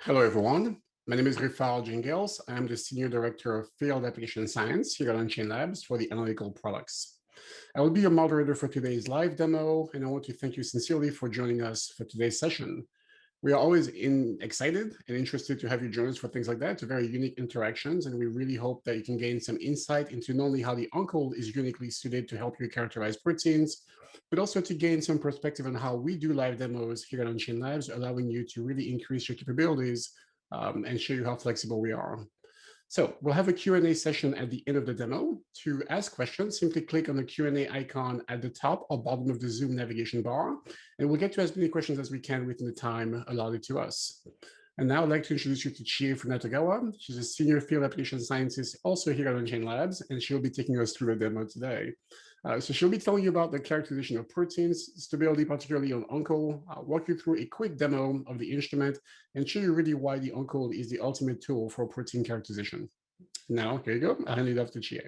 Hello, everyone. My name is Rifal Jingles. I am the Senior Director of Field Application Science here at Unchained Labs for the analytical products. I will be your moderator for today's live demo, and I want to thank you sincerely for joining us for today's session. We are always excited and interested to have you join us for things like that. It's a very unique interactions, and we really hope that you can gain some insight into not only how the OnCold is uniquely suited to help you characterize proteins, but also to gain some perspective on how we do live demos here at Unchained Labs, allowing you to really increase your capabilities and show you how flexible we are. So we'll have a Q&A session at the end of the demo. To ask questions, simply click on the Q&A icon at the top or bottom of the Zoom navigation bar, and we'll get to as many questions as we can within the time allotted to us. And now I'd like to introduce you to Chie Funatagawa. She's a senior field application scientist also here at Unchained Labs, and she'll be taking us through the demo today. So she'll be telling you about the characterization of proteins, stability, particularly on OnCold, walk you through a quick demo of the instrument, and show you really why the OnCold is the ultimate tool for protein characterization. Now, here you go. I'll hand it off to Chie.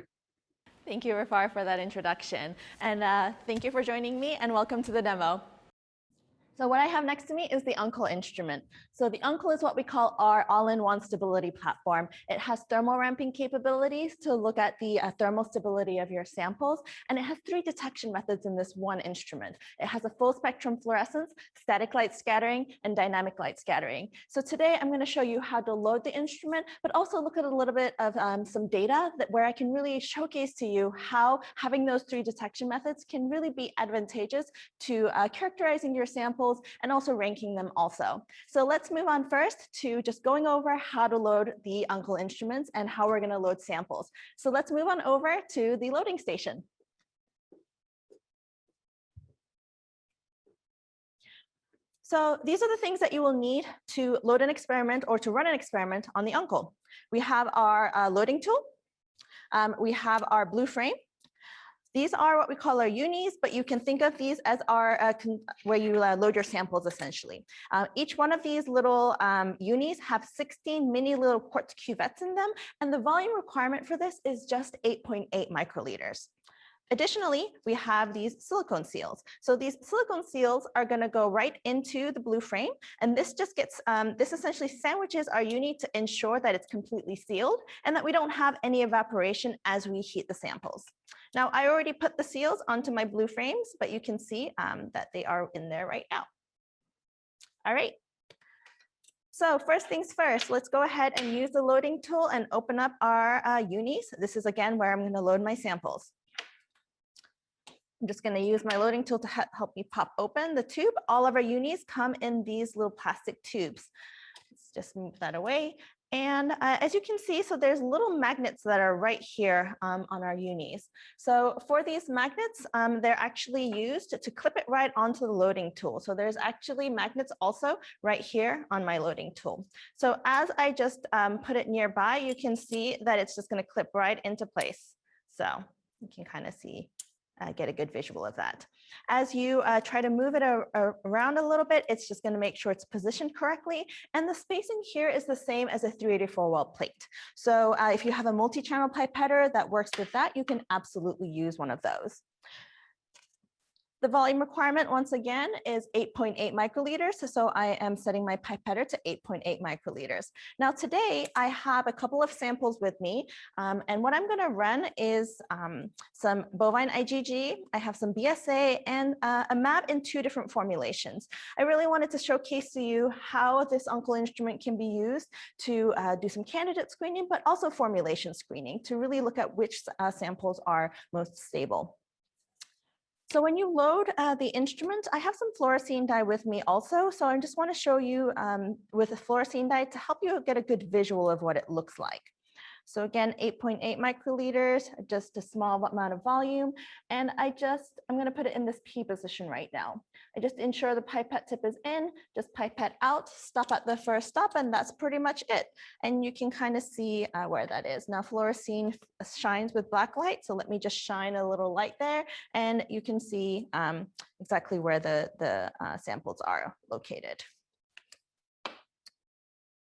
Thank you, Rafar, for that introduction. And thank you for joining me, and welcome to the demo. So what I have next to me is the UNCLE instrument. So the UNCLE is what we call our all-in-one stability platform. It has thermal ramping capabilities to look at the thermal stability of your samples, and it has 3 detection methods in this one instrument. It has a full spectrum fluorescence, static light scattering, and dynamic light scattering. So today I'm going to show you how to load the instrument, but also look at a little bit of some data where I can really showcase to you how having those 3 detection methods can really be advantageous to characterizing your samples and also ranking them also. So let's move on first to just going over how to load the UNCLE instruments and how we're going to load samples. So let's move on over to the loading station. So these are the things that you will need to load an experiment or to run an experiment on the UNCLE. We have our loading tool. We have our blue frame. These are what we call our unis, but you can think of these as our where you load your samples essentially. Each one of these little unis have 16 mini little quartz cuvettes in them, and the volume requirement for this is just 8.8 microliters. Additionally, we have these silicone seals. So these silicone seals are going to go right into the blue frame, and this just gets, this essentially sandwiches our uni to ensure that it's completely sealed and that we don't have any evaporation as we heat the samples. Now, I already put the seals onto my blue frames, but you can see that they are in there right now. All right. So first things first, let's go ahead and use the loading tool and open up our unis. This is again where I'm going to load my samples. I'm just going to use my loading tool to help me pop open the tube. All of our unis come in these little plastic tubes. Let's just move that away. And as you can see, so there's little magnets that are right here on our unis. So for these magnets, they're actually used to clip it right onto the loading tool. So there's actually magnets also right here on my loading tool. So as I just put it nearby, you can see that it's just going to clip right into place. So you can kind of see, get a good visual of that. As you try to move it around a little bit, it's just going to make sure it's positioned correctly. And the spacing here is the same as a 384 well plate. So if you have a multi-channel pipetter that works with that, you can absolutely use one of those. The volume requirement, once again, is 8.8 microliters. So I am setting my pipetter to 8.8 microliters. Now today, I have a couple of samples with me. And what I'm going to run is some bovine IgG. I have some BSA and a mAb in 2 different formulations. I really wanted to showcase to you how this UNCLE instrument can be used to do some candidate screening, but also formulation screening to really look at which samples are most stable. So when you load the instrument, I have some fluorescein dye with me also. So I just want to show you with a fluorescein dye to help you get a good visual of what it looks like. So again, 8.8 microliters, just a small amount of volume. And I'm going to put it in this P position right now. I just ensure the pipette tip is in, just pipette out, stop at the first stop, and that's pretty much it. And you can kind of see where that is. Now fluorescein shines with black light, so let me just shine a little light there, and you can see exactly where the samples are located.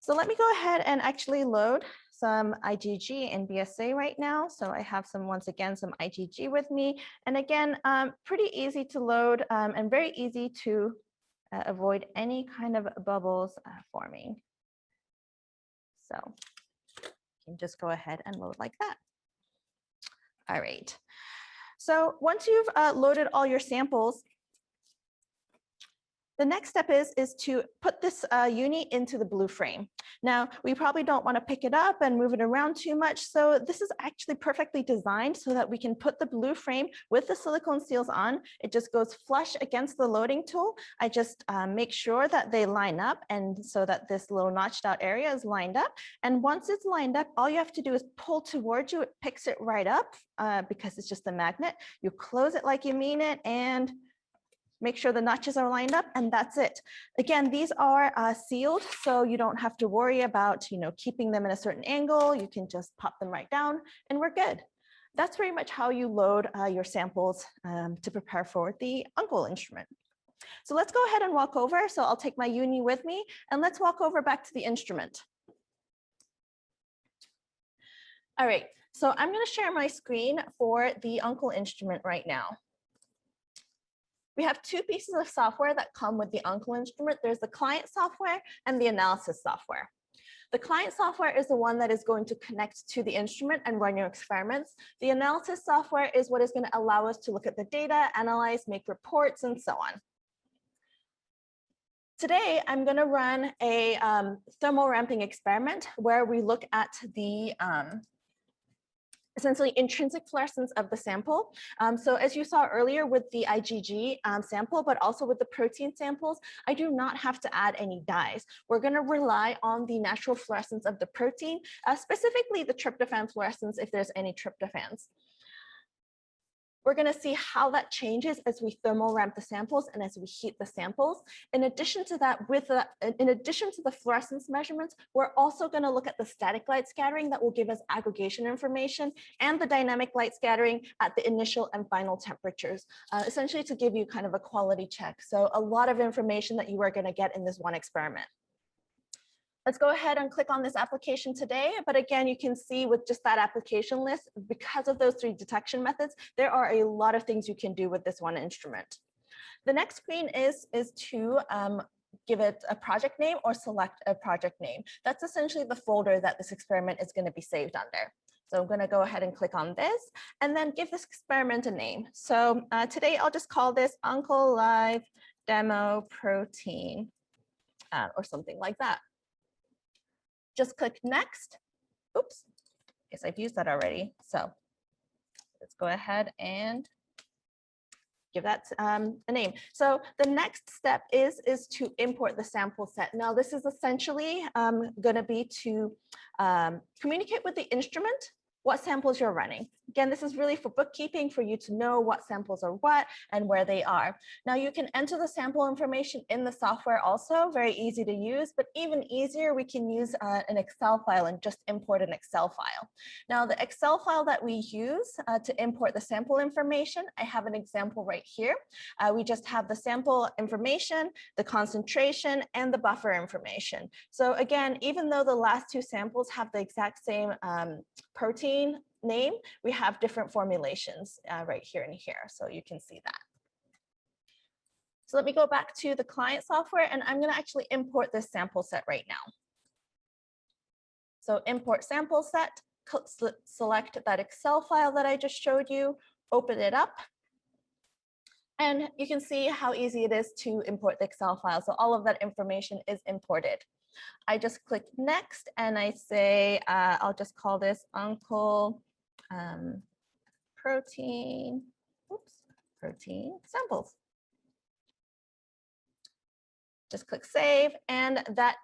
So let me go ahead and actually load some IgG and BSA right now. So I have once again, some IgG with me. And again, pretty easy to load and very easy to avoid any kind of bubbles forming. So you can just go ahead and load like that. All right. So once you've loaded all your samples, the next step is to put this uni into the blue frame. Now, we probably don't want to pick it up and move it around too much. So this is actually perfectly designed so that we can put the blue frame with the silicone seals on. It just goes flush against the loading tool. I just make sure that they line up, and so that this little notched out area is lined up. And once it's lined up, all you have to do is pull towards you. It picks it right up because it's just a magnet. You close it like you mean it, and make sure the notches are lined up, and that's it. Again, these are sealed, so you don't have to worry about, keeping them in a certain angle. You can just pop them right down and we're good. That's pretty much how you load your samples to prepare for the uncle instrument. So let's go ahead and walk over. So I'll take my uni with me and let's walk over back to the instrument. All right, so I'm going to share my screen for the uncle instrument right now. We have two pieces of software that come with the uncle instrument. There's the client software and the analysis software. The client software is the one that is going to connect to the instrument and run your experiments. The analysis software is what is going to allow us to look at the data, analyze, make reports, and so on. Today, I'm going to run a thermal ramping experiment where we look at the essentially intrinsic fluorescence of the sample. So as you saw earlier with the IgG sample, but also with the protein samples, I do not have to add any dyes. We're going to rely on the natural fluorescence of the protein, specifically the tryptophan fluorescence if there's any tryptophans. We're going to see how that changes as we thermal ramp the samples and as we heat the samples. In addition to that, in addition to the fluorescence measurements, we're also going to look at the static light scattering that will give us aggregation information and the dynamic light scattering at the initial and final temperatures, essentially to give you kind of a quality check. So a lot of information that you are going to get in this one experiment. Let's go ahead and click on this application today. But again, you can see with just that application list, because of those three detection methods, there are a lot of things you can do with this one instrument. The next screen is to give it a project name or select a project name. That's essentially the folder that this experiment is going to be saved under. So I'm going to go ahead and click on this and then give this experiment a name. So today I'll just call this Uncle Live Demo Protein or something like that. Just click next. Oops, guess I've used that already. So let's go ahead and give that a name. So the next step is to import the sample set. Now this is essentially going to be to communicate with the instrument what samples you're running. Again, this is really for bookkeeping, for you to know what samples are what and where they are. Now you can enter the sample information in the software also, very easy to use, but even easier, we can use an Excel file and just import an Excel file. Now the Excel file that we use to import the sample information, I have an example right here. We just have the sample information, the concentration, and the buffer information. So again, even though the last two samples have the exact same protein name, we have different formulations right here and here, so you can see that. So let me go back to the client software, and I'm going to actually import this sample set right now. So import sample set, select that Excel file that I just showed you, open it up, and you can see how easy it is to import the Excel file. So all of that information is imported. I just click next and I say, I'll just call this Uncle protein samples. Just click save, and that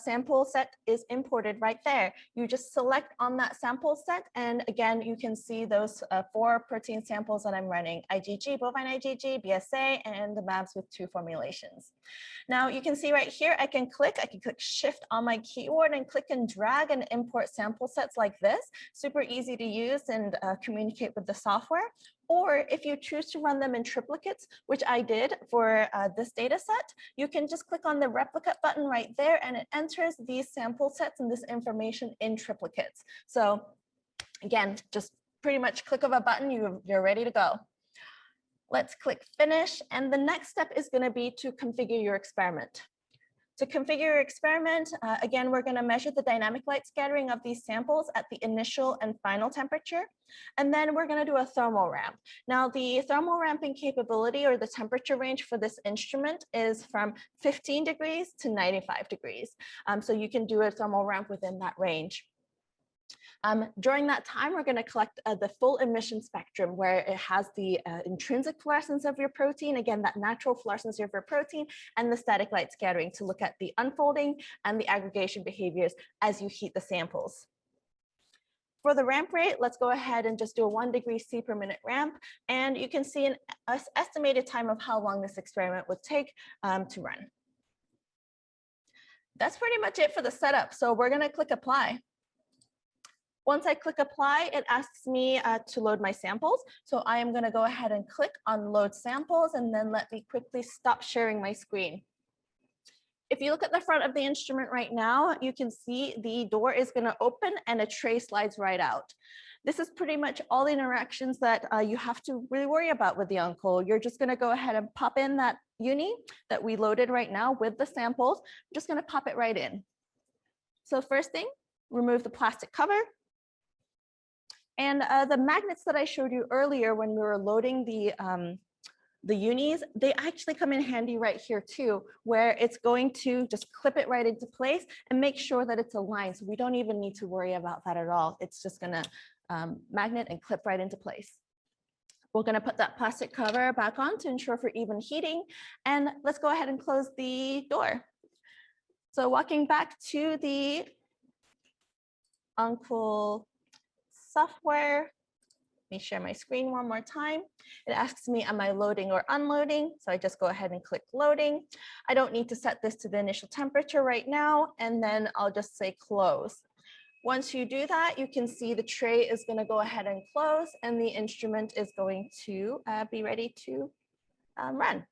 sample set is imported right there. You just select on that sample set, and again, you can see those 4 protein samples that I'm running: IgG, bovine IgG, BSA, and the MABs with 2 formulations. Now you can see right here, I can click shift on my keyboard and click and drag and import sample sets like this. Super easy to use and communicate with the software. Or if you choose to run them in triplicates, which I did for this data set, you can just click on the replicate button right there, and it enters these sample sets and this information in triplicates. So again, just pretty much click of a button, you're ready to go. Let's click finish. And the next step is going to be to configure your experiment. To configure your experiment, again, we're going to measure the dynamic light scattering of these samples at the initial and final temperature. And then we're going to do a thermal ramp. Now, the thermal ramping capability or the temperature range for this instrument is from 15 degrees to 95 degrees. So you can do a thermal ramp within that range. During that time, we're going to collect the full emission spectrum where it has the intrinsic fluorescence of your protein, again, that natural fluorescence of your protein, and the static light scattering to look at the unfolding and the aggregation behaviors as you heat the samples. For the ramp rate, let's go ahead and just do a 1 degree C per minute ramp, and you can see an estimated time of how long this experiment would take to run. That's pretty much it for the setup. So we're going to click apply. Once I click apply, it asks me to load my samples. So I am going to go ahead and click on load samples, and then let me quickly stop sharing my screen. If you look at the front of the instrument right now, you can see the door is going to open and a tray slides right out. This is pretty much all the interactions that you have to really worry about with the Uncle. You're just going to go ahead and pop in that uni that we loaded right now with the samples. I'm just going to pop it right in. So first thing, remove the plastic cover. And the magnets that I showed you earlier when we were loading the unis, they actually come in handy right here too, where it's going to just clip it right into place and make sure that it's aligned. So we don't even need to worry about that at all. It's just gonna magnet and clip right into place. We're gonna put that plastic cover back on to ensure for even heating. And let's go ahead and close the door. So walking back to the Uncle software. Let me share my screen one more time. It asks me, am I loading or unloading? So I just go ahead and click loading. I don't need to set this to the initial temperature right now, and then I'll just say close. Once you do that, you can see the tray is going to go ahead and close, and the instrument is going to be ready to run.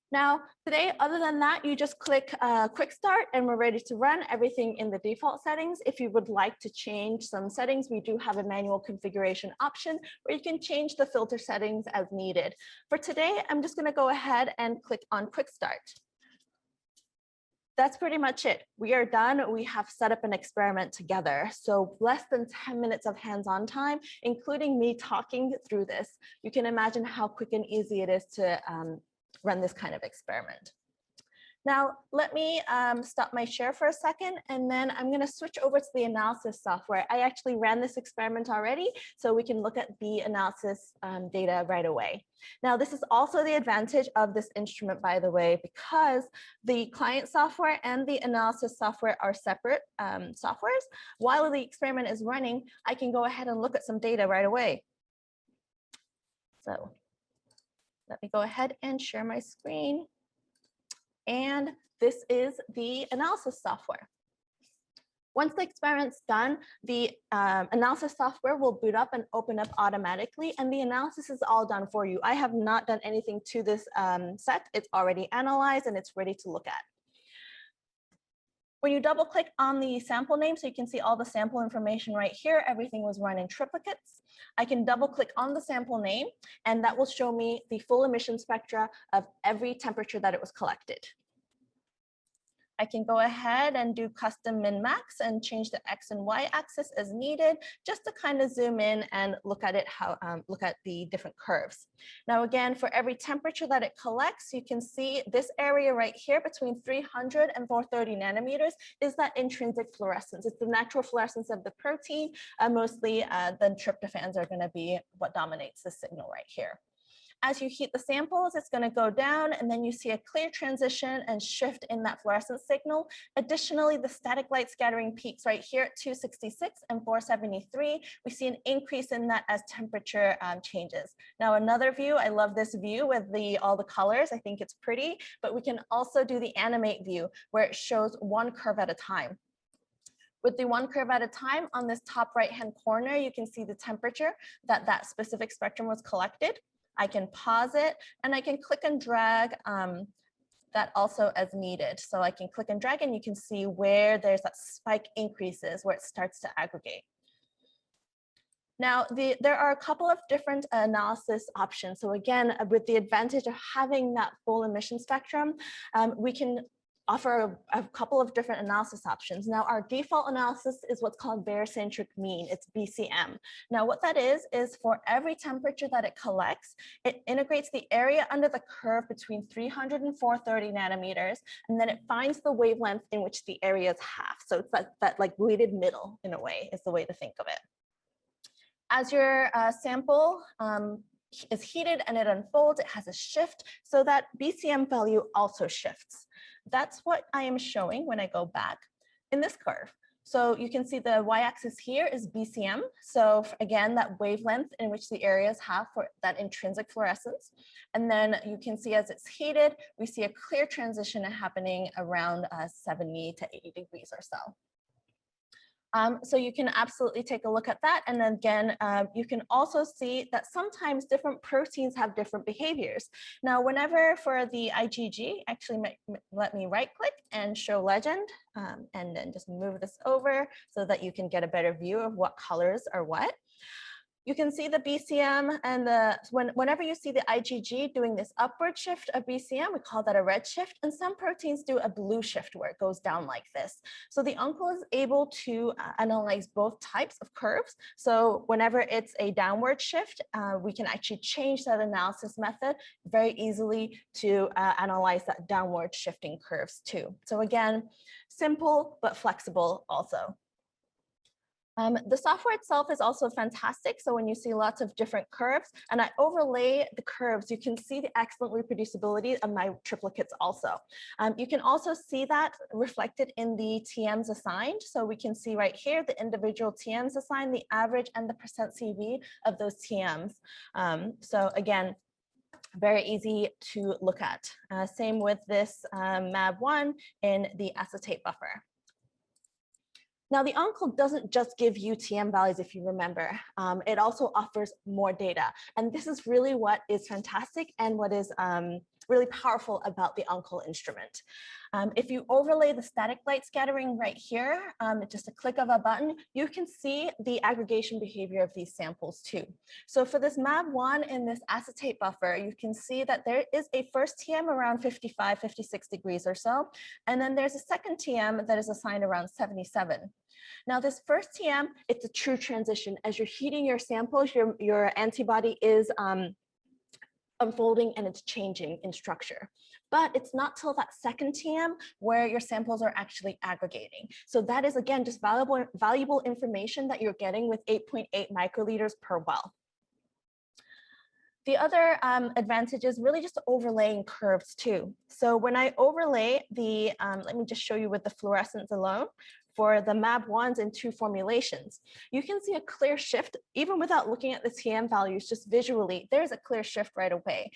Now, today, other than that, you just click quick start and we're ready to run everything in the default settings. If you would like to change some settings, we do have a manual configuration option where you can change the filter settings as needed. For today, I'm just going to go ahead and click on quick start. That's pretty much it. We are done. We have set up an experiment together. So less than 10 minutes of hands-on time, including me talking through this. You can imagine how quick and easy it is to run this kind of experiment. Now, let me stop my share for a second, and then I'm going to switch over to the analysis software. I actually ran this experiment already, so we can look at the analysis data right away. Now, this is also the advantage of this instrument, by the way, because the client software and the analysis software are separate softwares. While the experiment is running, I can go ahead and look at some data right away. So let me go ahead and share my screen. And this is the analysis software. Once the experiment's done, the analysis software will boot up and open up automatically, and the analysis is all done for you. I have not done anything to this set. It's already analyzed and it's ready to look at. When you double click on the sample name, so you can see all the sample information right here, everything was run in triplicates. I can double click on the sample name, and that will show me the full emission spectra of every temperature that it was collected. I can go ahead and do custom min-max and change the X and Y axis as needed, just to kind of zoom in and look at it, look at the different curves. Now, again, for every temperature that it collects, you can see this area right here between 300 and 430 nanometers is that intrinsic fluorescence. It's the natural fluorescence of the protein. Mostly the tryptophans are going to be what dominates the signal right here. As you heat the samples, it's going to go down, and then you see a clear transition and shift in that fluorescence signal. Additionally, the static light scattering peaks right here at 266 and 473. We see an increase in that as temperature changes. Now, another view, I love this view with all the colors. I think it's pretty, but we can also do the animate view where it shows one curve at a time. With the one curve at a time, on this top right-hand corner, you can see the temperature that specific spectrum was collected. I can pause it, and I can click and drag that also as needed. So I can click and drag, and you can see where there's that spike increases, where it starts to aggregate. Now, there are a couple of different analysis options. So again, with the advantage of having that full emission spectrum, we can offer a couple of different analysis options. Now, our default analysis is what's called barocentric mean. It's BCM. Now, what that is for every temperature that it collects, it integrates the area under the curve between 300 and 430 nanometers, and then it finds the wavelength in which the area is half. So it's that like weighted middle, in a way, is the way to think of it. As your sample is heated and it unfolds, it has a shift, so that BCM value also shifts. That's what I am showing when I go back in this curve. So you can see the y-axis here is BCM. So again, that wavelength in which the areas have for that intrinsic fluorescence. And then you can see as it's heated, we see a clear transition happening around 70 to 80 degrees or so. So you can absolutely take a look at that. And then again, you can also see that sometimes different proteins have different behaviors. Now, whenever for the IgG, actually let me right click and show legend, and then just move this over so that you can get a better view of what colors are what. You can see the BCM and whenever you see the IgG doing this upward shift of BCM, we call that a red shift. And some proteins do a blue shift where it goes down like this. So the uncle is able to analyze both types of curves. So whenever it's a downward shift, we can actually change that analysis method very easily to analyze that downward shifting curves too. So again, simple but flexible also. The software itself is also fantastic. So when you see lots of different curves and I overlay the curves, you can see the excellent reproducibility of my triplicates also. You can also see that reflected in the TMs assigned. So we can see right here, the individual TMs assigned, the average and the % CV of those TMs. So again, very easy to look at. Same with this MAB1 in the acetate buffer. Now, the uncle doesn't just give you TM values, if you remember. It also offers more data. And this is really what is fantastic and what is really powerful about the uncle instrument. If you overlay the static light scattering right here, just a click of a button, you can see the aggregation behavior of these samples too. So for this MAB1 in this acetate buffer, you can see that there is a first TM around 55, 56 degrees or so. And then there's a second TM that is assigned around 77. Now this first TM, it's a true transition. As you're heating your samples, your antibody is unfolding and it's changing in structure. But it's not till that second TM where your samples are actually aggregating. So that is, again, just valuable information that you're getting with 8.8 microliters per well. The other advantage is really just overlaying curves too. So when I overlay the, let me just show you with the fluorescence alone, for the MAB1s and 2 formulations, you can see a clear shift, even without looking at the TM values, just visually, there's a clear shift right away.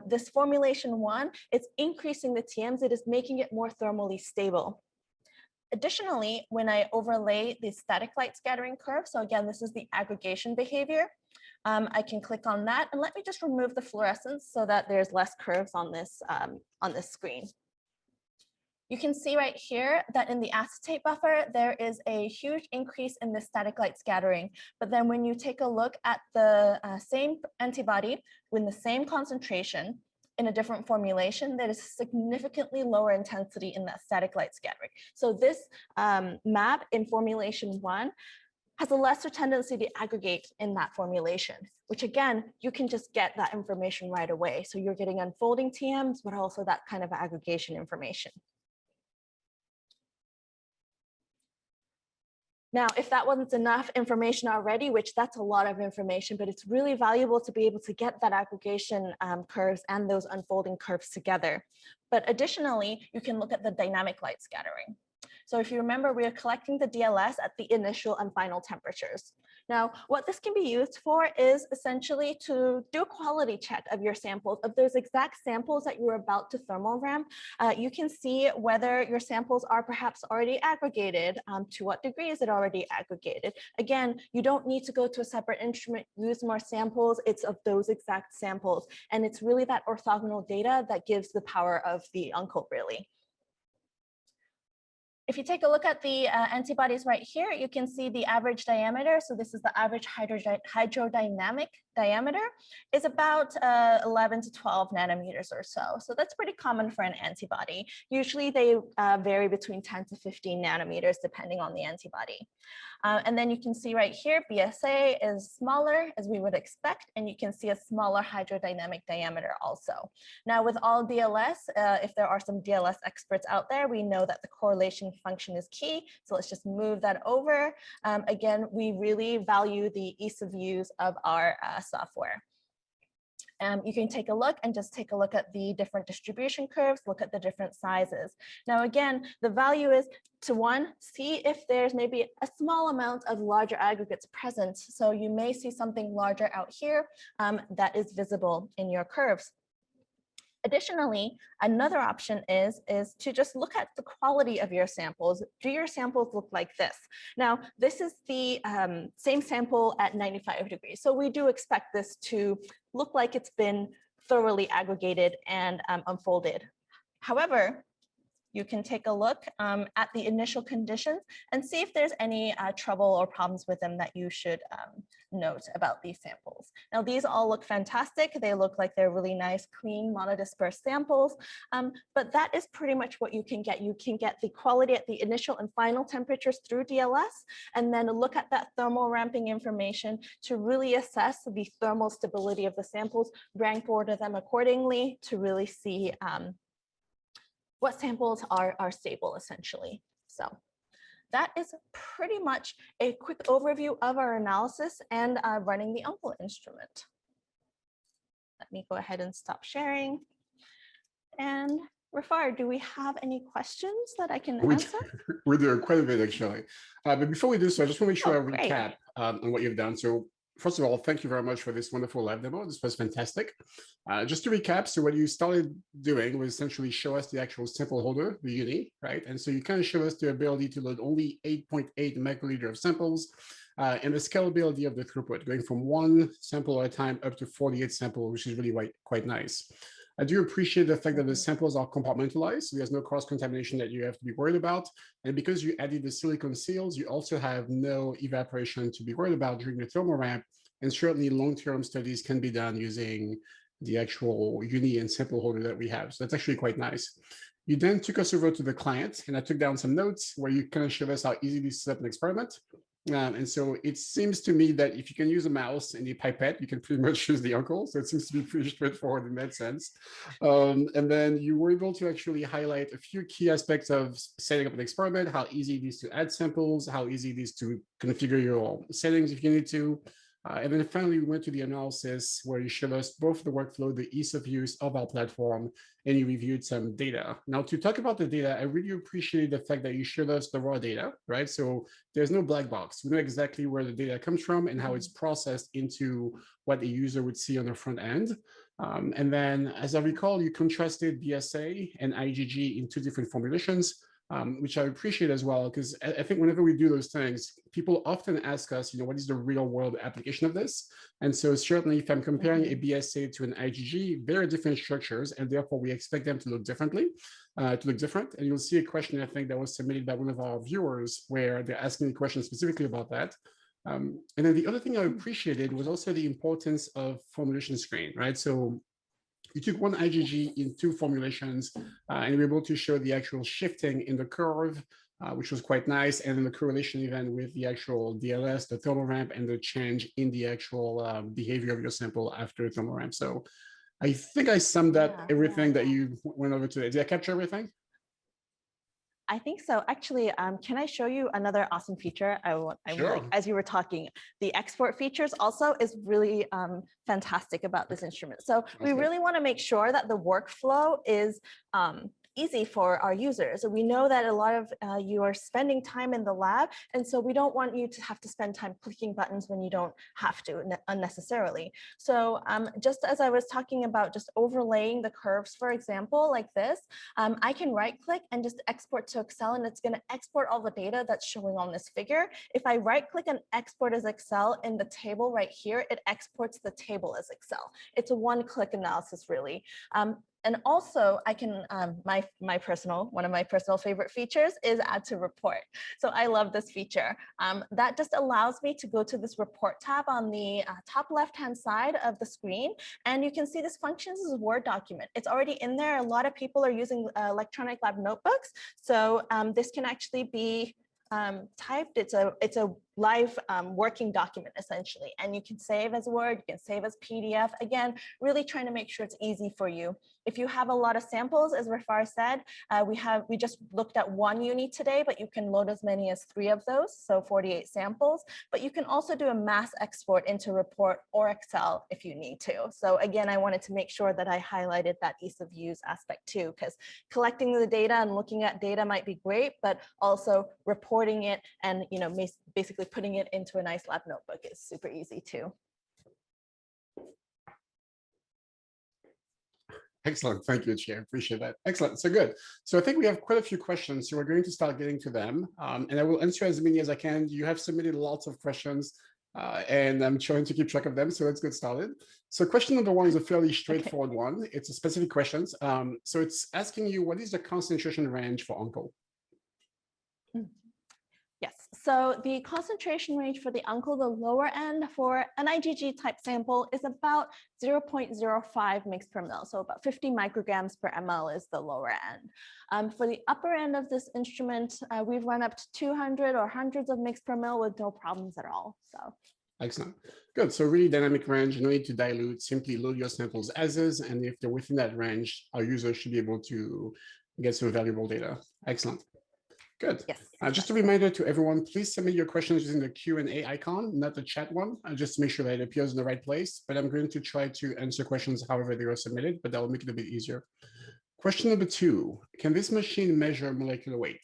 This formulation 1, it's increasing the TMs, it is making it more thermally stable. Additionally, when I overlay the static light scattering curve, so again, this is the aggregation behavior, I can click on that, and let me just remove the fluorescence so that there's less curves on this screen. You can see right here that in the acetate buffer, there is a huge increase in the static light scattering. But then when you take a look at the same antibody with the same concentration in a different formulation, there is significantly lower intensity in that static light scattering. So this MAB in formulation 1 has a lesser tendency to aggregate in that formulation, which again, you can just get that information right away. So you're getting unfolding TMs, but also that kind of aggregation information. Now, if that wasn't enough information already, which that's a lot of information, but it's really valuable to be able to get that aggregation curves and those unfolding curves together. But additionally, you can look at the dynamic light scattering. So if you remember, we are collecting the DLS at the initial and final temperatures. Now, what this can be used for is essentially to do a quality check of your samples, of those exact samples that you're about to thermogram. You can see whether your samples are perhaps already aggregated, to what degree is it already aggregated. Again, you don't need to go to a separate instrument, use more samples, it's of those exact samples. And it's really that orthogonal data that gives the power of the uncle, really. If you take a look at the antibodies right here, you can see the average diameter. So this is the average hydrodynamic diameter is about 11 to 12 nanometers or so. So that's pretty common for an antibody. Usually they vary between 10 to 15 nanometers depending on the antibody. And then you can see right here, BSA is smaller as we would expect, and you can see a smaller hydrodynamic diameter also. Now with all DLS, if there are some DLS experts out there, we know that the correlation function is key. So let's just move that over. Again, we really value the ease of use of our software. You can take a look and just take a look at the different distribution curves, look at the different sizes. Now, again, the value is to one, see if there's maybe a small amount of larger aggregates present. So you may see something larger out here that is visible in your curves. Additionally, another option is to just look at the quality of your samples. Do your samples look like this? Now, this is the same sample at 95 degrees. So we do expect this to look like it's been thoroughly aggregated and unfolded. However, you can take a look at the initial conditions and see if there's any trouble or problems with them that you should note about these samples. Now, these all look fantastic. They look like they're really nice, clean, monodispersed samples, but that is pretty much what you can get. You can get the quality at the initial and final temperatures through DLS, and then look at that thermal ramping information to really assess the thermal stability of the samples, rank order them accordingly to really see what samples are stable, essentially. So that is pretty much a quick overview of our analysis and running the UNCLE instrument. Let me go ahead and stop sharing. And Rafar, do we have any questions that I can answer? We're doing quite a bit, actually. But before we do so, I just want to make sure I recap on what you've done. So first of all, thank you very much for this wonderful live demo. This was fantastic. Just to recap, so what you started doing was essentially show us the actual sample holder, the uni, right? And so you kind of show us the ability to load only 8.8 microliter of samples and the scalability of the throughput, going from one sample at a time up to 48 samples, which is really quite nice. I do appreciate the fact that the samples are compartmentalized, so there's no cross-contamination that you have to be worried about. And because you added the silicone seals, you also have no evaporation to be worried about during the thermal ramp. And certainly long-term studies can be done using the actual uni and sample holder that we have. So that's actually quite nice. You then took us over to the client, and I took down some notes where you kind of showed us how easy to set up an experiment. And so it seems to me that if you can use a mouse and a pipette, you can pretty much use the UNCLE. So it seems to be pretty straightforward in that sense. And then you were able to actually highlight a few key aspects of setting up an experiment, how easy it is to add samples, how easy it is to configure your settings if you need to. And then finally, we went to the analysis where you showed us both the workflow, the ease of use of our platform, and you reviewed some data. Now, to talk about the data, I really appreciate the fact that you showed us the raw data, right? So there's no black box. We know exactly where the data comes from and how it's processed into what a user would see on the front end. And then, as I recall, you contrasted BSA and IgG in two different formulations. Which I appreciate as well, because I think whenever we do those things, people often ask us, what is the real world application of this? And so certainly if I'm comparing a BSA to an IgG, very different structures, and therefore we expect them to look different. And you'll see a question, I think, that was submitted by one of our viewers where they're asking a question specifically about that. And then the other thing I appreciated was also the importance of formulation screen, right? So you took one IgG in two formulations and you were able to show the actual shifting in the curve, which was quite nice, and then the correlation even with the actual DLS, the thermal ramp, and the change in the actual behavior of your sample after thermal ramp. So I think I summed up everything that you went over today. Did I capture everything? I think so. Actually, can I show you another awesome feature? Sure. Like, as you were talking, the export features also is really fantastic about this instrument. So we really want to make sure that the workflow is easy for our users. We know that a lot of you are spending time in the lab, and so we don't want you to have to spend time clicking buttons when you don't have to unnecessarily. So just as I was talking about just overlaying the curves, for example, like this, I can right click and just export to Excel, and it's going to export all the data that's showing on this figure. If I right click and export as Excel in the table right here, it exports the table as Excel. It's a one-click analysis, really. And also I can, one of my personal favorite features is add to report. So I love this feature. That just allows me to go to this report tab on the top left-hand side of the screen. And you can see this functions as a Word document. It's already in there. A lot of people are using electronic lab notebooks. So this can actually be typed. It's a live working document essentially, and you can save as Word, you can save as PDF. Again, really trying to make sure it's easy for you. If you have a lot of samples, as Rifar said, we just looked at one uni today, but you can load as many as 3 of those, so 48 samples. But you can also do a mass export into Report or Excel if you need to. So again, I wanted to make sure that I highlighted that ease of use aspect too, because collecting the data and looking at data might be great, but also reporting it and basically putting it into a nice lab notebook is super easy too. Excellent. Thank you, Chair. Appreciate that. Excellent. So good. So I think we have quite a few questions. So we're going to start getting to them. And I will answer as many as I can. You have submitted lots of questions and I'm trying to keep track of them. So let's get started. So question number 1 is a fairly straightforward one. It's a specific question. So it's asking you, what is the concentration range for uncle? Yes, so the concentration range for the uncle, the lower end for an IgG type sample is about 0.05 mg per ml. So about 50 micrograms per ml is the lower end. For the upper end of this instrument, we've run up to 200 or hundreds of mg per ml with no problems at all. So. Excellent. Good. So really dynamic range, no need to dilute, simply load your samples as is. And if they're within that range, our users should be able to get some valuable data. Excellent. Good. Yes. Just a reminder to everyone, please submit your questions using the Q&A icon, not the chat one, just to make sure that it appears in the right place. But I'm going to try to answer questions however they are submitted, but that will make it a bit easier. Question number 2, can this machine measure molecular weight?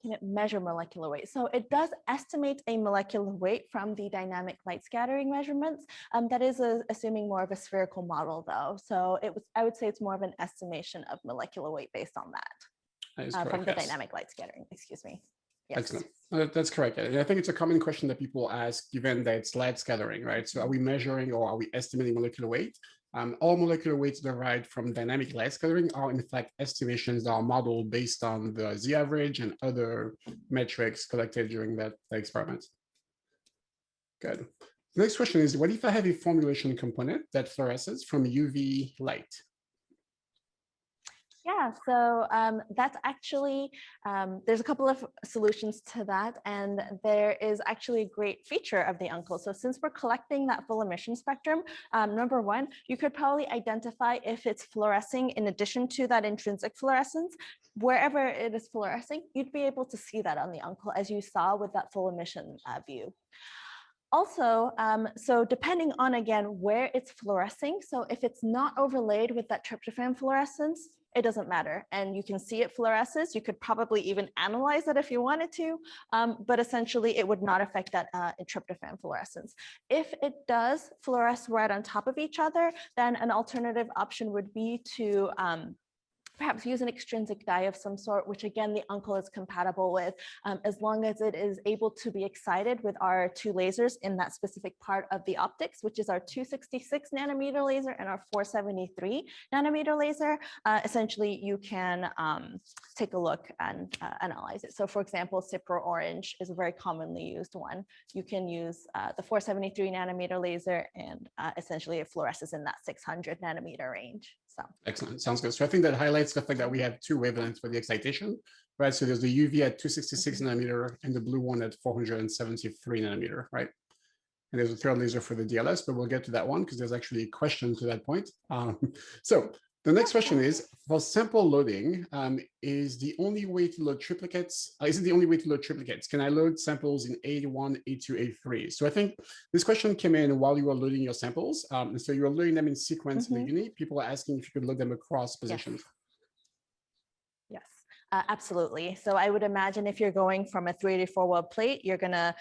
Can it measure molecular weight? So it does estimate a molecular weight from the dynamic light scattering measurements. That is assuming more of a spherical model though. So I would say it's more of an estimation of molecular weight based on that. Correct, from the dynamic light scattering, excuse me. Yes. Excellent. That's correct. And I think it's a common question that people ask, given that it's light scattering, right? So are we measuring or are we estimating molecular weight? All molecular weights derived from dynamic light scattering are in fact estimations that are modeled based on the Z average and other metrics collected during that experiment. Good. The next question is, what if I have a formulation component that fluoresces from UV light? Yeah, so that's actually, there's a couple of solutions to that, and there is actually a great feature of the uncle. So since we're collecting that full emission spectrum, number 1, you could probably identify if it's fluorescing in addition to that intrinsic fluorescence. Wherever it is fluorescing, you'd be able to see that on the uncle, as you saw with that full emission view. Also, so depending on, again, where it's fluorescing, so if it's not overlaid with that tryptophan fluorescence, it doesn't matter. And you can see it fluoresces. You could probably even analyze it if you wanted to, but essentially it would not affect that tryptophan fluorescence. If it does fluoresce right on top of each other, then an alternative option would be to perhaps use an extrinsic dye of some sort, which again, the uncle is compatible with, as long as it is able to be excited with our 2 lasers in that specific part of the optics, which is our 266 nanometer laser and our 473 nanometer laser. Essentially, you can take a look and analyze it. So for example, Cipro Orange is a very commonly used one. You can use the 473 nanometer laser, and essentially it fluoresces in that 600 nanometer range. So. Excellent. Sounds good. So I think that highlights the fact that we have 2 wavelengths for the excitation, right? So there's the UV at 266 nanometer and the blue one at 473 nanometer, right? And there's a third laser for the DLS, but we'll get to that one because there's actually a question to that point. So the next question is, for sample loading, is the only way to load triplicates? Is it the only way to load triplicates? Can I load samples in A1, A2, A3? So I think this question came in while you were loading your samples. And so you were loading them in sequence in the uni. People are asking if you could load them across positions. Yes. Absolutely. So I would imagine if you're going from a 384 well plate, you're going to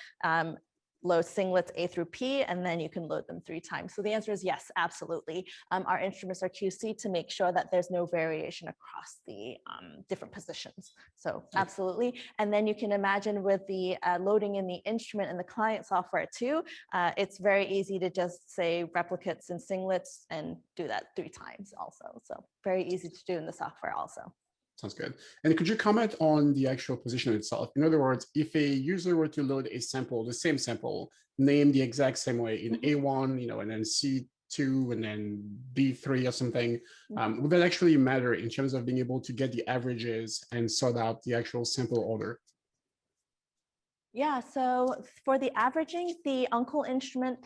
load singlets A through P, and then you can load them 3 times. So the answer is yes, absolutely. Our instruments are QC to make sure that there's no variation across the different positions. So absolutely. And then you can imagine with the loading in the instrument and the client software too, it's very easy to just say replicates and singlets and do that 3 times also. So very easy to do in the software also. Sounds good. And could you comment on the actual position itself? In other words, if a user were to load a sample, the same sample, named the exact same way in A1, and then C2, and then B3 or something, would that actually matter in terms of being able to get the averages and sort out the actual sample order? Yeah, so for the averaging, the Uncle instrument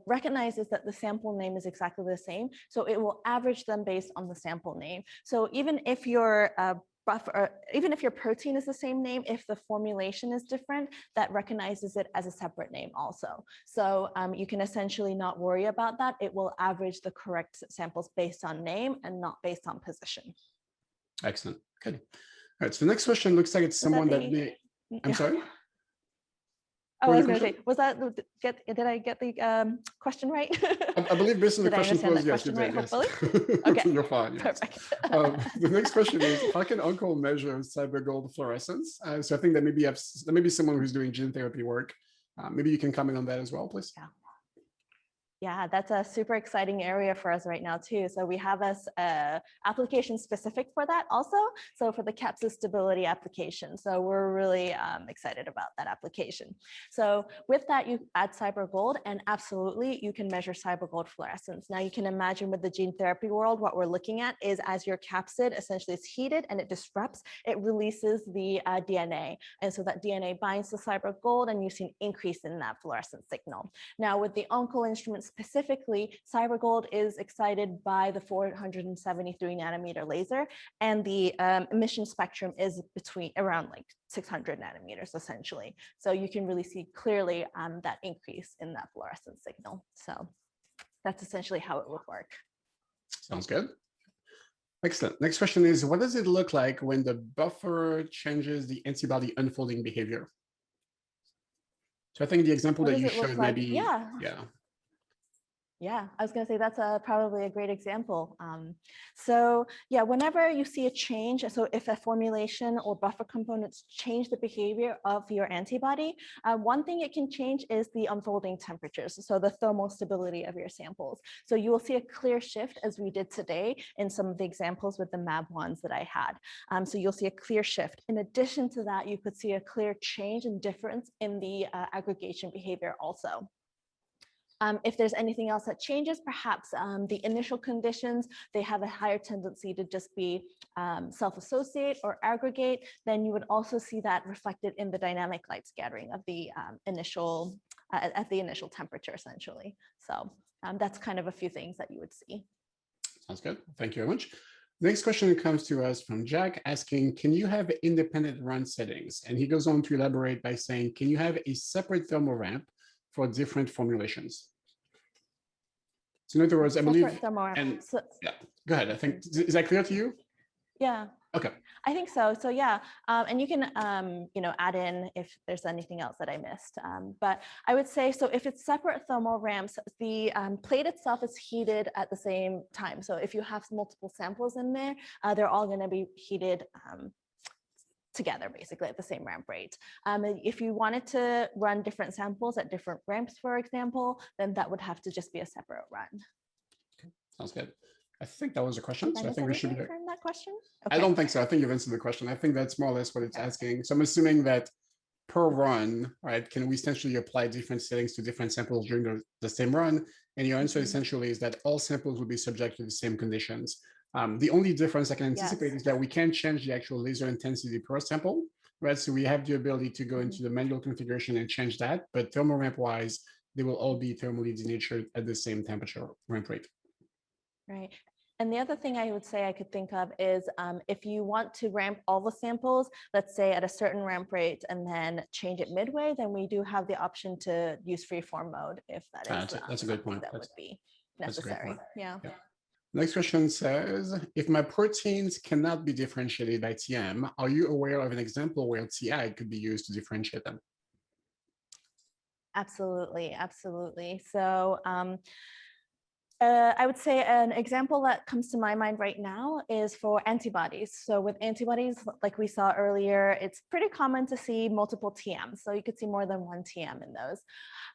recognizes that the sample name is exactly the same. So it will average them based on the sample name. So even if your even if your protein is the same name, if the formulation is different, that recognizes it as a separate name also. So you can essentially not worry about that. It will average the correct samples based on name and not based on position. Excellent. Good. All right. So the next question looks like it's someone that may. I'm sorry. Oh, I was going to say, was that, did I get the question right? I believe based on the question was yes, you did. Yes. Okay, you're fine. Yes. Perfect. The next question is, how can Uncle measure cyber-gold fluorescence? So I think that maybe someone who's doing gene therapy work. Maybe you can comment on that as well, please. Yeah, that's a super exciting area for us right now too. So we have a application specific for that also. So for the capsid stability application. So we're really excited about that application. So with that, you add cyber-gold, and absolutely you can measure cyber-gold fluorescence. Now you can imagine with the gene therapy world, what we're looking at is as your capsid essentially is heated and it disrupts, it releases the DNA. And so that DNA binds to cyber-gold, and you see an increase in that fluorescence signal. Now with the Uncle instrument specifically, cyber-gold is excited by the 473 nanometer laser, and the emission spectrum is around like 600 nanometers essentially. So you can really see clearly that increase in that fluorescence signal. So that's essentially how it would work. Sounds good. Excellent. Next question is, what does it look like when the buffer changes the antibody unfolding behavior? So I think the example that you showed maybe, Yeah, I was going to say that's probably a great example. So yeah, whenever you see a change, so if a formulation or buffer components change the behavior of your antibody, one thing it can change is the unfolding temperatures, so the thermal stability of your samples. So you will see a clear shift, as we did today in some of the examples with the MAB ones that I had. So you'll see a clear shift. In addition to that, you could see a clear change and difference in the aggregation behavior also. If there's anything else that changes, perhaps the initial conditions, they have a higher tendency to just be self-associate or aggregate, then you would also see that reflected in the dynamic light scattering of the initial, at the initial temperature, essentially. So that's kind of a few things that you would see. Sounds good. Thank you very much. Next question comes to us from Jack asking, can you have independent run settings? And he goes on to elaborate by saying, can you have a separate thermal ramp for different formulations? So in other words, I believe, and yeah, go ahead. I think, is that clear to you? Yeah. Okay. I think so. So yeah, and you can, add in if there's anything else that I missed. But I would say, so if it's separate thermal ramps, the plate itself is heated at the same time. So if you have multiple samples in there, they're all going to be heated together basically at the same ramp rate. If you wanted to run different samples at different ramps, for example, then that would have to just be a separate run. Okay. Sounds good. I think that was a question. So I think we should be from that question. Okay. I don't think so. I think you've answered the question. I think that's more or less what it's asking. So I'm assuming that per run, right, can we essentially apply different settings to different samples during the same run? And your answer essentially is that all samples will be subject to the same conditions. The only difference I can anticipate is that we can change the actual laser intensity per sample, right? So we have the ability to go into the manual configuration and change that, but thermal ramp wise, they will all be thermally denatured at the same temperature ramp rate. Right. And the other thing I would say I could think of is if you want to ramp all the samples, let's say at a certain ramp rate and then change it midway, then we do have the option to use freeform mode if that is that's a good point. That would be necessary. Yeah. Next question says, if my proteins cannot be differentiated by TM, are you aware of an example where TI could be used to differentiate them? Absolutely, absolutely. So I would say an example that comes to my mind right now is for antibodies. So with antibodies, like we saw earlier, it's pretty common to see multiple TMs. So you could see more than one TM in those.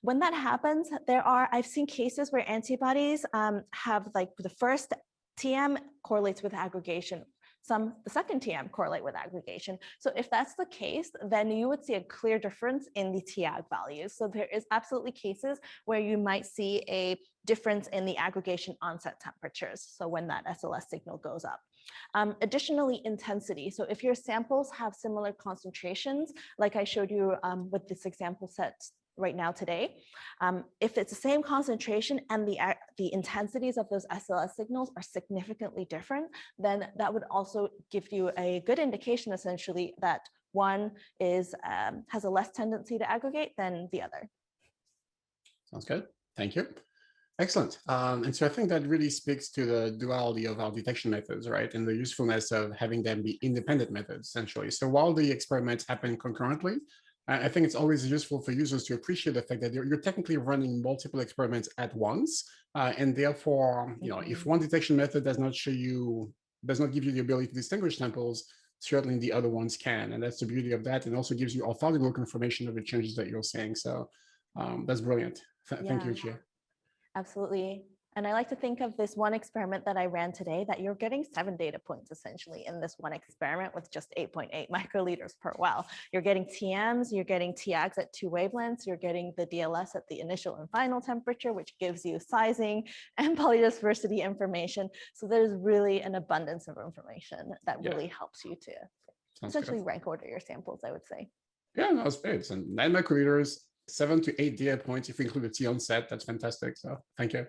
When that happens, I've seen cases where antibodies have like the first TM correlates with aggregation. The second TM correlate with aggregation. So if that's the case, then you would see a clear difference in the TAG values. So there is absolutely cases where you might see a difference in the aggregation onset temperatures. So when that SLS signal goes up. Additionally, intensity. So if your samples have similar concentrations, like I showed you with this example set right now today, if it's the same concentration and the intensities of those SLS signals are significantly different, then that would also give you a good indication essentially that one has a less tendency to aggregate than the other. Sounds good. Thank you. Excellent. And so I think that really speaks to the duality of our detection methods, right? And the usefulness of having them be independent methods, essentially. So while the experiments happen concurrently, I think it's always useful for users to appreciate the fact that you're technically running multiple experiments at once. And therefore, if one detection method does not give you the ability to distinguish samples, certainly the other ones can. And that's the beauty of that. And also gives you orthogonal confirmation of the changes that you're seeing. So that's brilliant. Thank you, Chia. Absolutely. And I like to think of this one experiment that I ran today, that you're getting 7 data points essentially in this one experiment with just 8.8 microliters per well. You're getting TMs, you're getting TAGs at 2 wavelengths, you're getting the DLS at the initial and final temperature, which gives you sizing and polydispersity information. So there's really an abundance of information that really helps you to essentially rank order your samples, I would say. Yeah, no, it's great. So 9 microliters, 7 to 8 data points if we include the T on set. That's fantastic. So thank you.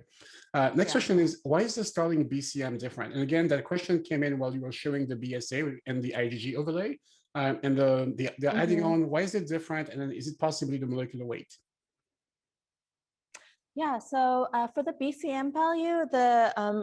Next question is, why is the starting BCM different? And again, that question came in while you were showing the BSA and the IgG overlay. And the adding on, why is it different? And then is it possibly the molecular weight? Yeah, so for the BCM value,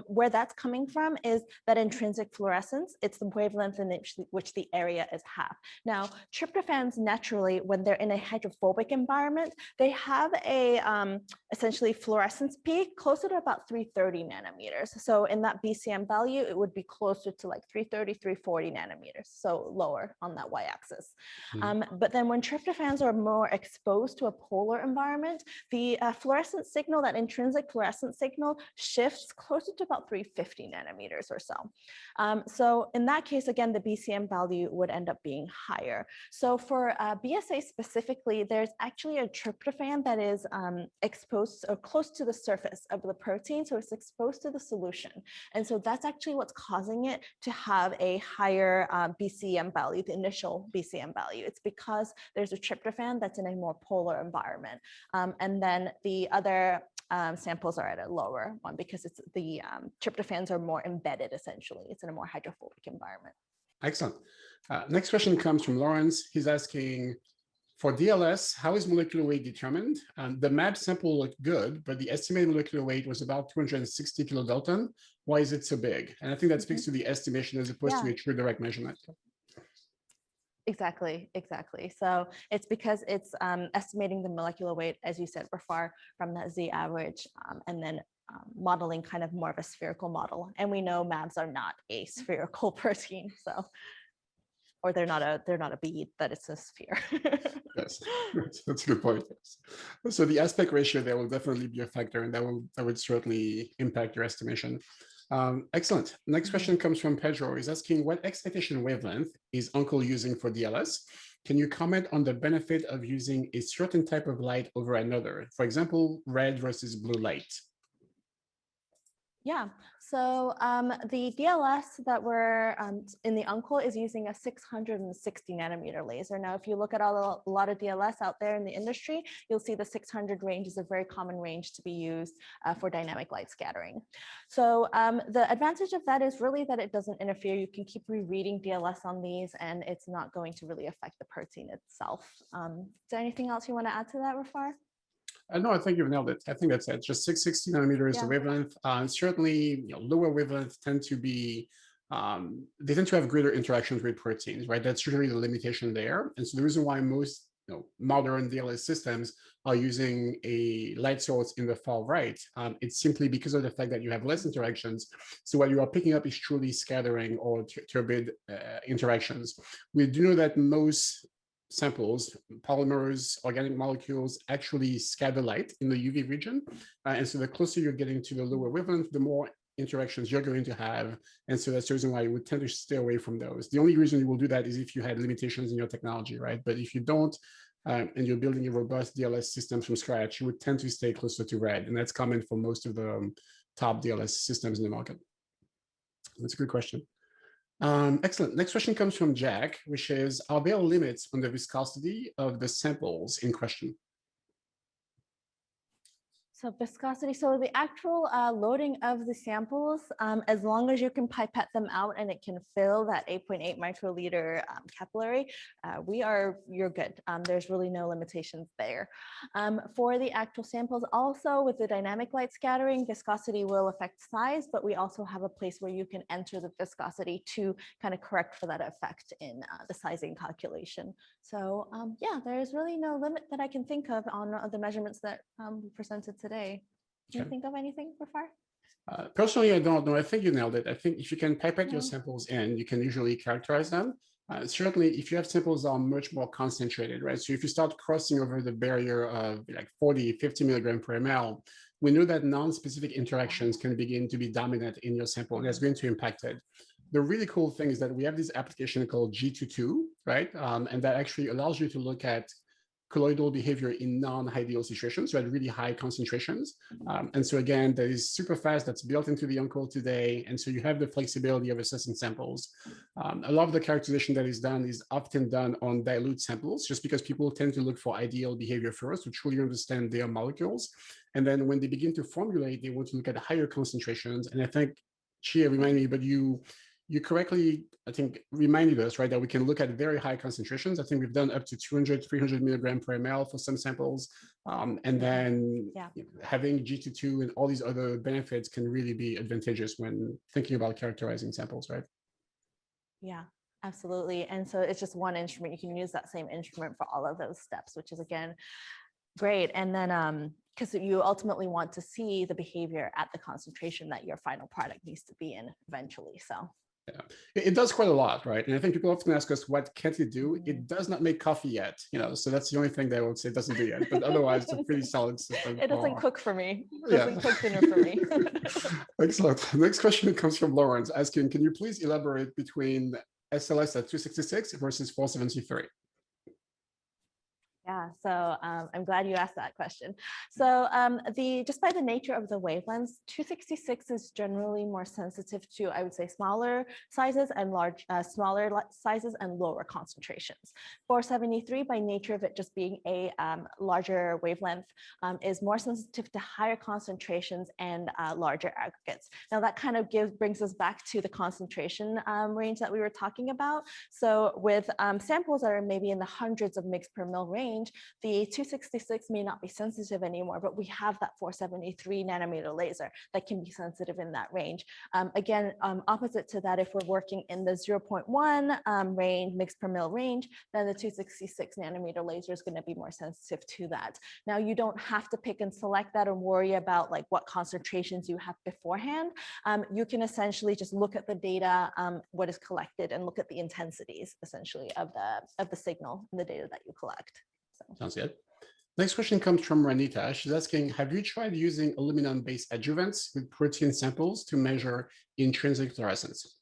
where that's coming from is that intrinsic fluorescence. It's the wavelength in which the area is half. Now, tryptophans naturally, when they're in a hydrophobic environment, they have a essentially fluorescence peak closer to about 330 nanometers. So in that BCM value, it would be closer to like 330, 340 nanometers, so lower on that y-axis. But then when tryptophans are more exposed to a polar environment, the fluorescence signal, that intrinsic fluorescence signal, shifts closer to about 350 nanometers or so. So in that case, again, the BCM value would end up being higher. So for BSA specifically, there's actually a tryptophan that is exposed or close to the surface of the protein. So it's exposed to the solution. And so that's actually what's causing it to have a higher BCM value, the initial BCM value. It's because there's a tryptophan that's in a more polar environment. And then the other samples are at a lower one because it's the tryptophans are more embedded essentially. It's in a more hydrophobic environment. Excellent. Next question comes from Lawrence. He's asking, for DLS, how is molecular weight determined? The MAB sample looked good, but the estimated molecular weight was about 260 kilodalton. Why is it so big? And I think that speaks to the estimation as opposed to a true direct measurement. Exactly. So it's because it's estimating the molecular weight, as you said, Rafar, from that Z average, and then modeling kind of more of a spherical model. And we know MABs are not a spherical protein, so, or they're not a bead, that it's a sphere. Yes, that's a good point. So the aspect ratio there will definitely be a factor, and that would certainly impact your estimation. Excellent. Next question comes from Pedro. He's asking, what excitation wavelength is Uncle using for DLS? Can you comment on the benefit of using a certain type of light over another? For example, red versus blue light. Yeah, so the DLS that we're in the Uncle is using a 660 nanometer laser. Now, if you look at a lot of DLS out there in the industry, you'll see the 600 range is a very common range to be used for dynamic light scattering. So the advantage of that is really that it doesn't interfere. You can keep rereading DLS on these, and it's not going to really affect the protein itself. Is there anything else you want to add to that, Rafar? No, I think you've nailed it. I think that's it. Just 660 nanometers the wavelength. Certainly, lower wavelengths tend to be, they tend to have greater interactions with proteins, right? That's usually the limitation there. And so the reason why most modern DLS systems are using a light source in the far right, it's simply because of the fact that you have less interactions. So what you are picking up is truly scattering or turbid interactions. We do know that most samples, polymers, organic molecules actually scatter light in the UV region. And so the closer you're getting to the lower wavelength, the more interactions you're going to have. And so that's the reason why you would tend to stay away from those. The only reason you will do that is if you had limitations in your technology, right? But if you don't, and you're building a robust DLS system from scratch, you would tend to stay closer to red. And that's common for most of the top DLS systems in the market. That's a good question. Excellent. Next question comes from Jack, which is, are there limits on the viscosity of the samples in question? So viscosity, so the actual loading of the samples, as long as you can pipette them out and it can fill that 8.8 microliter capillary, you're good. There's really no limitations there. For the actual samples, also with the dynamic light scattering, viscosity will affect size, but we also have a place where you can enter the viscosity to kind of correct for that effect in the sizing calculation. So yeah, there's really no limit that I can think of on the measurements that we presented today. Can you think of anything, Rafar? Personally, I don't know. I think you nailed it. I think if you can pipette your samples in, you can usually characterize them. Certainly, if you have samples that are much more concentrated, right? So if you start crossing over the barrier of like 40, 50 milligram per ml, we know that non-specific interactions can begin to be dominant in your sample, and that's going to impact it. The really cool thing is that we have this application called G22, right? And that actually allows you to look at colloidal behavior in non-ideal situations, so at really high concentrations. And so again, that is super fast, that's built into the Uncle today. And so you have the flexibility of assessing samples. A lot of the characterization that is done is often done on dilute samples, just because people tend to look for ideal behavior first to truly understand their molecules. And then when they begin to formulate, they want to look at higher concentrations. And I think, Chia, remind me, but you correctly, I think, reminded us, right, that we can look at very high concentrations. I think we've done up to 200, 300 milligram per ml for some samples. And then having G22 and all these other benefits can really be advantageous when thinking about characterizing samples, right? Yeah, absolutely. And so it's just one instrument. You can use that same instrument for all of those steps, which is, again, great. And then because you ultimately want to see the behavior at the concentration that your final product needs to be in eventually. So yeah, it does quite a lot, right? And I think people often ask us, what can't it do? It does not make coffee yet, so that's the only thing that I would say it doesn't do yet. But otherwise, it's a pretty solid system. It doesn't cook for me. It doesn't cook dinner for me. Excellent. Next question comes from Lawrence asking, can you please elaborate between SLS at 266 versus 473? Yeah, so I'm glad you asked that question. So just by the nature of the wavelengths, 266 is generally more sensitive to, I would say, smaller sizes and smaller sizes and lower concentrations. 473, by nature of it just being a larger wavelength, is more sensitive to higher concentrations and larger aggregates. Now that kind of brings us back to the concentration range that we were talking about. So with samples that are maybe in the hundreds of mg per mil range, the 266 may not be sensitive anymore, but we have that 473 nanometer laser that can be sensitive in that range. Again, opposite to that, if we're working in the 0.1 range, mg per mil range, then the 266 nanometer laser is going to be more sensitive to that. Now, you don't have to pick and select that or worry about like what concentrations you have beforehand. You can essentially just look at the data, what is collected, and look at the intensities essentially of the signal and the data that you collect. So. Sounds good. Next question comes from Ranita. She's asking, have you tried using aluminum-based adjuvants with protein samples to measure intrinsic fluorescence?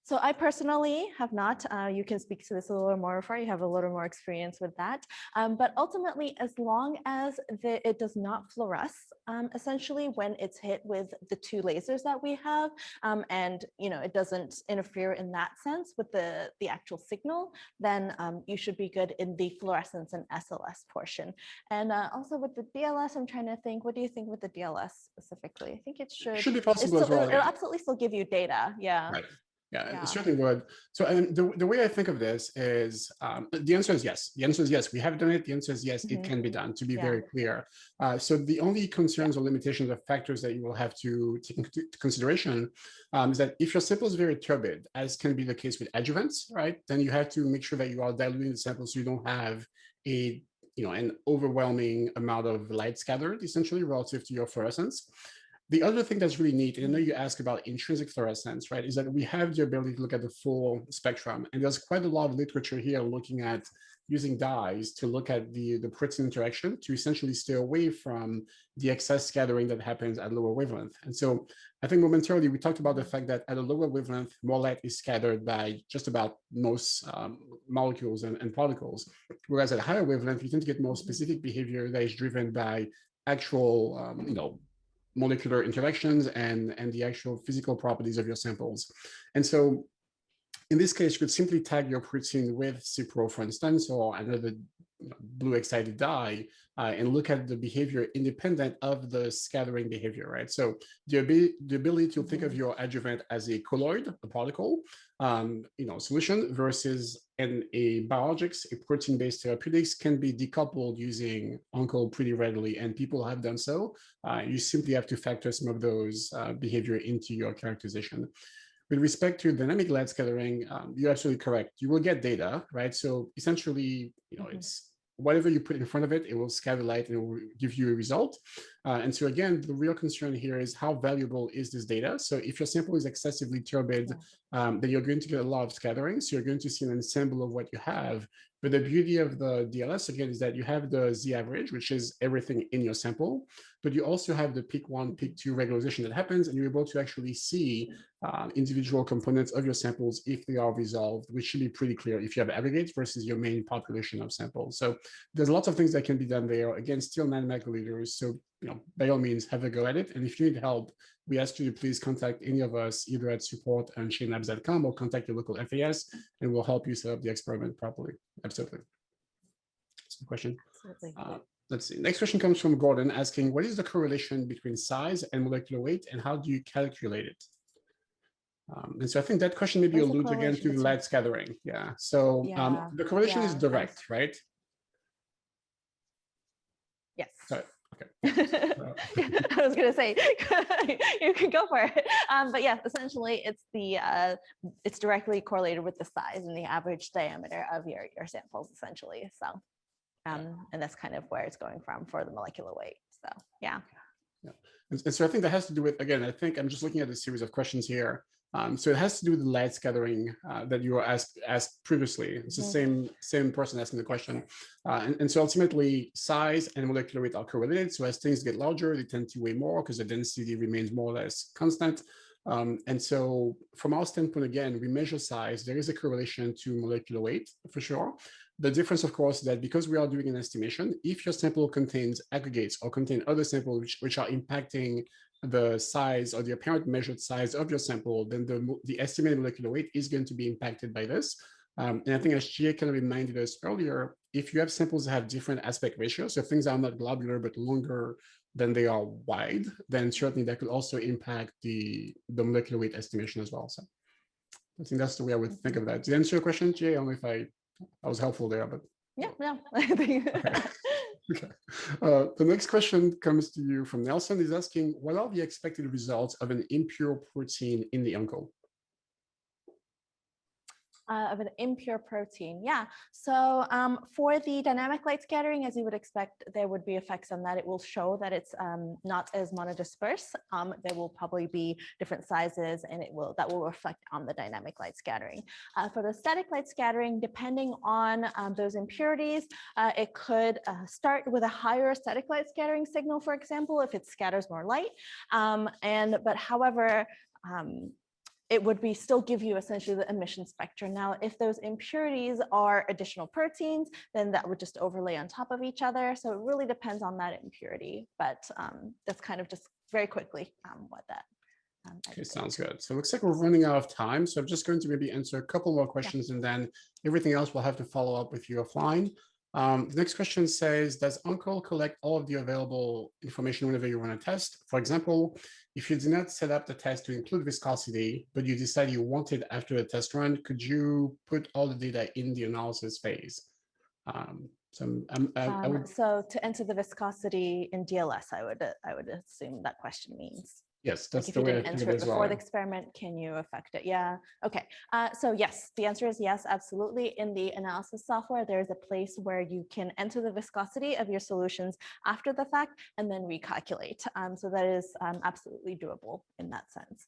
So I personally have not. You can speak to this a little more, Rafar. You have a little more experience with that. But ultimately, as long as it does not fluoresce, essentially when it's hit with the two lasers that we have, and it doesn't interfere in that sense with the actual signal, then you should be good in the fluorescence and SLS portion. And also with the DLS, I'm trying to think, what do you think with the DLS specifically? I think it should be possible as well. It'll absolutely still give you data. Yeah. Right. Yeah, it certainly would. So the way I think of this is the answer is yes. The answer is yes. We have done it. The answer is yes, it can be done, to be very clear. So the only concerns or limitations or factors that you will have to take into consideration is that if your sample is very turbid, as can be the case with adjuvants, right, then you have to make sure that you are diluting the sample so you don't have an overwhelming amount of light scattered, essentially, relative to your fluorescence. The other thing that's really neat, and I know you asked about intrinsic fluorescence, right, is that we have the ability to look at the full spectrum. And there's quite a lot of literature here looking at using dyes to look at the protein interaction to essentially stay away from the excess scattering that happens at lower wavelength. And so I think momentarily we talked about the fact that at a lower wavelength, more light is scattered by just about most molecules and particles. Whereas at a higher wavelength, you tend to get more specific behavior that is driven by actual, molecular interactions and the actual physical properties of your samples. And so in this case, you could simply tag your protein with Cipro, for instance, or another blue excited dye and look at the behavior independent of the scattering behavior, right? So the ability to think of your adjuvant as a colloid, a particle, solution versus a biologics, a protein-based therapeutics can be decoupled using OnCall pretty readily, and people have done so. You simply have to factor some of those behavior into your characterization. With respect to dynamic light scattering, you're absolutely correct. You will get data, right? So essentially, it's whatever you put in front of it, it will scatter light and it will give you a result. And so again, the real concern here is how valuable is this data? So if your sample is excessively turbid, then you're going to get a lot of scattering. So you're going to see an ensemble of what you have. But the beauty of the DLS, again, is that you have the Z average, which is everything in your sample, but you also have the peak 1, peak 2 regularization that happens, and you're able to actually see individual components of your samples if they are resolved, which should be pretty clear if you have aggregates versus your main population of samples. So there's lots of things that can be done there. Again, still 9 microliters. So, by all means, have a go at it. And if you need help, we ask you to please contact any of us, either at support@chainlabs.com or contact your local FAS, and we'll help you set up the experiment properly. Absolutely. That's a question. Absolutely. Let's see. Next question comes from Gordon asking, what is the correlation between size and molecular weight, and how do you calculate it? And so I think that question maybe alludes again to the light scattering. Yeah. So the correlation is direct, right? Yes. Sorry. Okay. I was going to say you can go for it, but yes, essentially it's directly correlated with the size and the average diameter of your samples, essentially. So, and that's kind of where it's going from for the molecular weight. So, yeah. And so I think that has to do with, again, I think I'm just looking at a series of questions here. So it has to do with the light scattering that you were asked previously. It's the same person asking the question. And so ultimately, size and molecular weight are correlated. So as things get larger, they tend to weigh more because the density remains more or less constant. And so from our standpoint, again, we measure size. There is a correlation to molecular weight for sure. The difference, of course, is that because we are doing an estimation, if your sample contains aggregates or contain other samples which are impacting the size or the apparent measured size of your sample, then the estimated molecular weight is going to be impacted by this. And I think as Jie kind of reminded us earlier, if you have samples that have different aspect ratios, so things are not globular but longer than they are wide, then certainly that could also impact the molecular weight estimation as well. So I think that's the way I would think of that. Did I answer your question, Jie? I don't know if I was helpful there, but yeah. Okay. The next question comes to you from Nelson. He's asking, what are the expected results of an impure protein in the uncle? Of an impure protein, yeah. So for the dynamic light scattering, as you would expect, there would be effects on that. It will show that it's not as monodisperse. There will probably be different sizes, and that will reflect on the dynamic light scattering. For the static light scattering, depending on those impurities, it could start with a higher static light scattering signal, for example, if it scatters more light. But however, it would still give you essentially the emission spectrum. Now, if those impurities are additional proteins, then that would just overlay on top of each other. So it really depends on that impurity, but that's kind of just very quickly what that. Okay, sounds good. So it looks like we're running out of time. So I'm just going to maybe answer a couple more questions, and then everything else we'll have to follow up with you offline. The next question says, does Uncle collect all of the available information whenever you run a test? For example, if you do not set up the test to include viscosity, but you decide you want it after the test run, could you put all the data in the analysis phase? So to enter the viscosity in DLS, I would assume that question means. Yes, that's like if the you way didn't I think enter it it as before well. the experiment, can you affect it? Yeah. Okay. So yes, the answer is yes, absolutely. In the analysis software, there's a place where you can enter the viscosity of your solutions after the fact and then recalculate. So that is absolutely doable in that sense.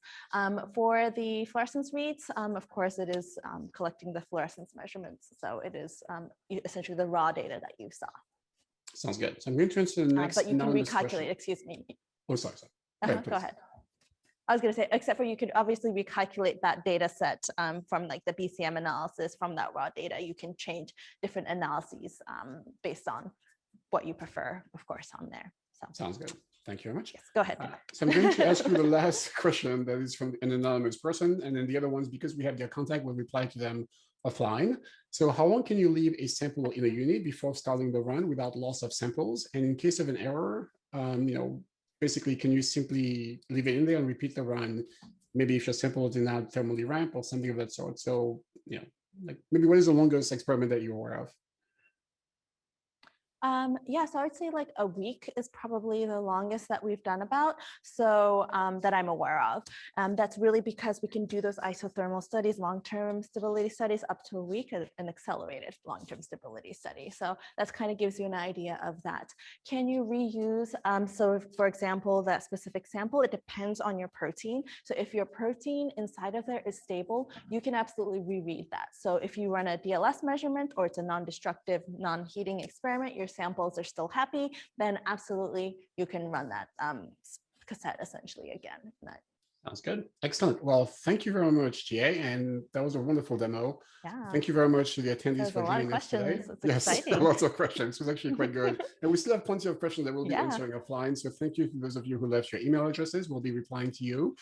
For the fluorescence reads, of course, it is collecting the fluorescence measurements. So it is essentially the raw data that you saw. Sounds good. So I'm going to answer the next but you can anonymous recalculate, question. excuse me. Oh, sorry. Go ahead. I was going to say, except for you could obviously recalculate that data set from like the BCM analysis from that raw data. You can change different analyses based on what you prefer, of course, on there. So sounds good. Thank you very much. Yes, go ahead. So I'm going to ask you the last question that is from an anonymous person, and then the other ones, because we have their contact, we'll reply to them offline. So how long can you leave a sample in a unit before starting the run without loss of samples? And in case of an error, basically, can you simply leave it in there and repeat the run? Maybe if your sample did not thermally ramp or something of that sort. So, like maybe what is the longest experiment that you're aware of? Yeah, so I would say like a week is probably the longest that we've done about, so that I'm aware of. That's really because we can do those isothermal studies, long-term stability studies up to a week, an accelerated long-term stability study. So that's kind of gives you an idea of that. Can you reuse? So for example, that specific sample, it depends on your protein. So if your protein inside of there is stable, you can absolutely reread that. So if you run a DLS measurement or it's a non-destructive, non-heating experiment, your samples are still happy, then absolutely you can run that cassette essentially again. Sounds good. Excellent. Well, thank you very much, GA. And that was a wonderful demo. Yeah. Thank you very much to the attendees for joining us today. It's exciting. Lots of questions. It was actually quite good. And we still have plenty of questions that we'll be answering offline. So thank you to those of you who left your email addresses. We'll be replying to you.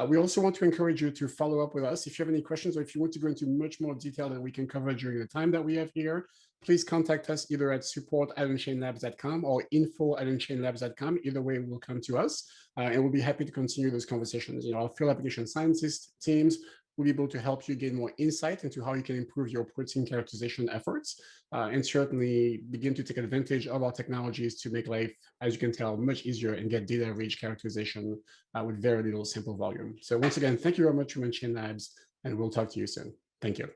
We also want to encourage you to follow up with us. If you have any questions or if you want to go into much more detail that we can cover during the time that we have here, please contact us either at support@unchainedlabs.com or info@unchainedlabs.com. Either way will come to us, and we'll be happy to continue those conversations. Our field application scientist teams will be able to help you gain more insight into how you can improve your protein characterization efforts, and certainly begin to take advantage of our technologies to make life, as you can tell, much easier and get data-rich characterization with very little sample volume. So once again, thank you very much, Unchained Labs, and we'll talk to you soon. Thank you.